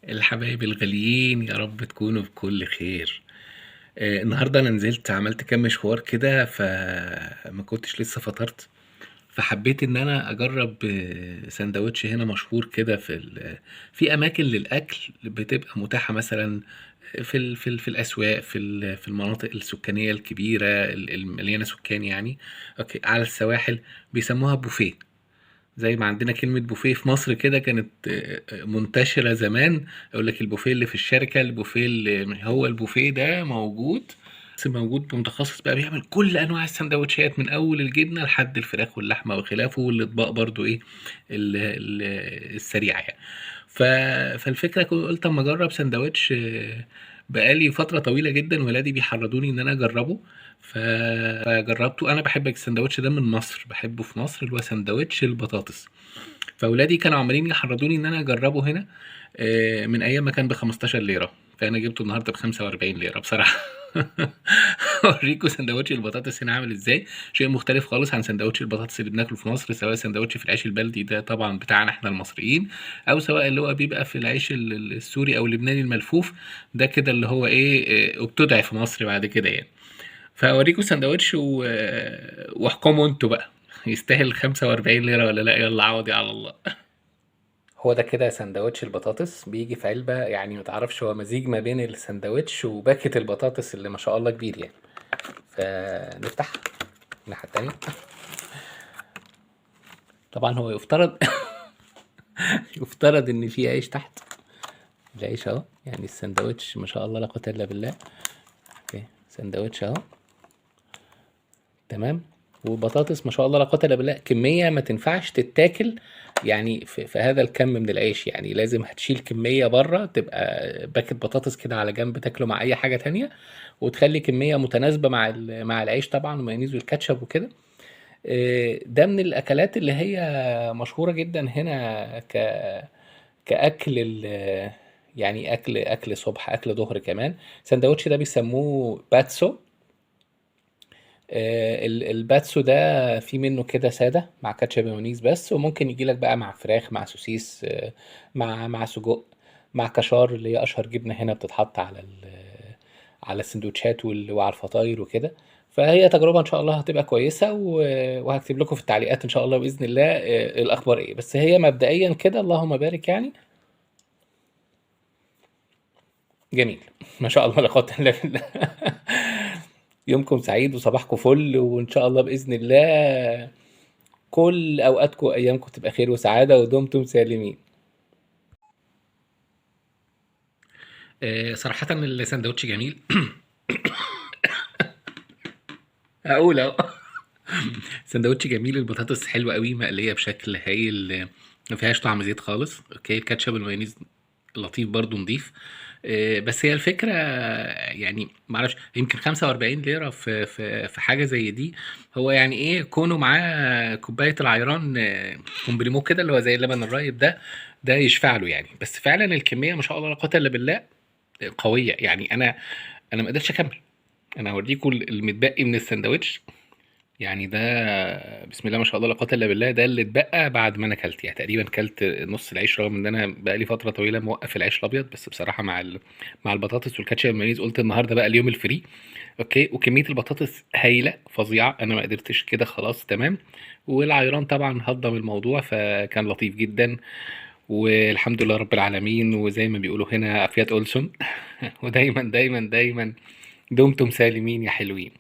الحبايب الغاليين، يا رب تكونوا بكل خير. النهارده انا نزلت عملت كام مشوار كده، فما كنتش لسه فطرت. فحبيت ان انا اجرب سندوتش هنا مشهور كده في اماكن للاكل بتبقى متاحه، مثلا في الاسواق، في المناطق السكانيه الكبيره المليانه سكان يعني. اوكي، على السواحل بيسموها بوفيه. زي ما عندنا كلمة بوفيه في مصر كده، كانت منتشرة زمان. يقول لك البوفيه اللي في الشركة، البوفيه اللي هو البوفيه ده موجود، بس موجود بمتخصص بقى بيعمل كل أنواع السندوتشات من أول الجبنة لحد الفراخ واللحمة وخلافه، والأطباق برضو إيه السريعة يعني. ف... فالفكرة قلت أما أجرب سندوتش. بقالي فترة طويلة جدا ولادي بيحرضوني إن أنا أجربه. فجربته. أنا بحب السندوتش ده من مصر، بحبه في مصر، اللي هو سندوتش البطاطس. فاولادي كانوا عمالين يحرضوني ان انا اجربه هنا، من ايام ما كان ب 15 ليره، فانا جبته النهارده ب 45 ليره بصراحه. اوريكم سندوتش البطاطس هنا عامل ازاي. شيء مختلف خالص عن سندوتش البطاطس اللي بناكله في مصر، سواء سندوتش في العيش البلدي ده طبعا بتاعنا احنا المصريين، او سواء اللي هو بيبقى في العيش السوري او اللبناني الملفوف. ده كده اللي هو ايه، وبتدعي في مصر بعد كده يعني. فاوريكم سندوتش واحكموا انتوا بقى، يستاهل 45 ليرة ولا لا؟ يلا عوضي على الله. هو ده كده سندوتش البطاطس، بيجي في علبة يعني متعرفش، هو مزيج ما بين السندوتش وباكت البطاطس اللي ما شاء الله كبير يعني. فنفتح الناحية التانية. طبعا هو يفترض يفترض ان في عيش تحت. العيش اهو، يعني السندوتش ما شاء الله لا قوة الا بالله. اوكي، سندوتش اهو، تمام. وبطاطس ما شاء الله لا قوة الا بالله، كمية ما تنفعش تتاكل يعني في هذا الكم من العيش، يعني لازم هتشيل كمية بره، تبقى باكت بطاطس كده على جنب تاكله مع اي حاجة تانية، وتخلي كمية متناسبة مع العيش طبعا، والمايونيز والكاتشب وكده. ده من الاكلات اللي هي مشهورة جدا هنا كأكل يعني اكل صبح، اكل ظهر كمان. سندوتش ده بيسموه باتسو. الباتسو ده في منه كده سادة مع كاتشب مايونيز بس، وممكن يجي لك بقى مع فراخ، مع سوسيس، مع سجق، مع كشار اللي هي اشهر جبنة هنا بتتحط على السندوتشات وعلى الفطاير وكده. فهي تجربة ان شاء الله هتبقى كويسة، وهكتب لكم في التعليقات ان شاء الله بإذن الله الاخبار ايه. بس هي مبدئيا كده اللهم بارك يعني. جميل. ما شاء الله لا قوة الا بالله. يومكم سعيد وصباحكم فل، وان شاء الله باذن الله كل اوقاتكم وايامكم تبقى خير وسعاده، ودمتم سالمين. صراحة السندوتش جميل. هقول اهو. سندوتش جميل، البطاطس حلوة قوي مقلية بشكل هايل، ما فيهاش طعم زيت خالص. اوكي، الكاتشب والمايونيز لطيف برضو، نضيف. بس هي الفكرة يعني معرفش، يمكن 45 ليرة في حاجة زي دي. هو يعني ايه كونه معاه كوباية العيران، كومبريمو كده اللي هو زي اللبن الرايب ده، ده يشفع له يعني. بس فعلا الكمية ما شاء الله لا قوة الا بالله قوية يعني. انا ما قدرتش اكمل. انا هوريكم المتبقي من السندوتش يعني. ده بسم الله ما شاء الله لا قوة الا بالله، ده اللي اتبقى بعد ما انا اكلت يعني. تقريبا اكلت نص العيش، رغم ان انا بقالي فتره طويله موقف العيش الابيض، بس بصراحه مع البطاطس والكاتشب والمايونيز قلت النهارده بقى اليوم الفري. اوكي، وكميه البطاطس هايله فظيعه، انا ما قدرتش كده خلاص تمام. والعيران طبعا هضم الموضوع، فكان لطيف جدا. والحمد لله رب العالمين، وزي ما بيقولوا هنا افيات اولسون. ودايما دايما دايما دمتم سالمين يا حلوين.